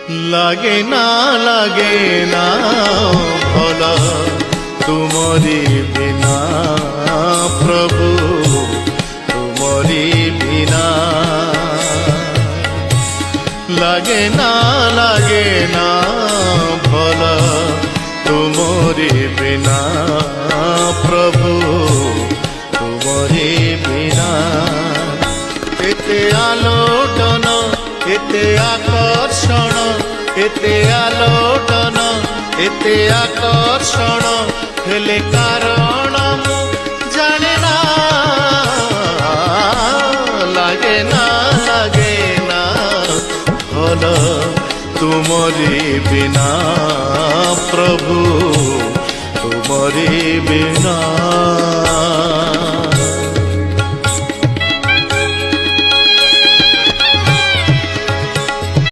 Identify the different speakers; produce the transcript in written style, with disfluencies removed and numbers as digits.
Speaker 1: লাগে না ভল তুমরি বিনা প্রভু তুমরি বিনা লাগে না ভল তুমরি বিনা প্রভু তুমরি বিনা এতে আলোটন এতে আকর্ষণ এতে আলোটন এতে আকর্ষণ হেলে কারণ মু জানে না লাগে না ভল তুমরি বিনা প্রভু তুমরি বিনা।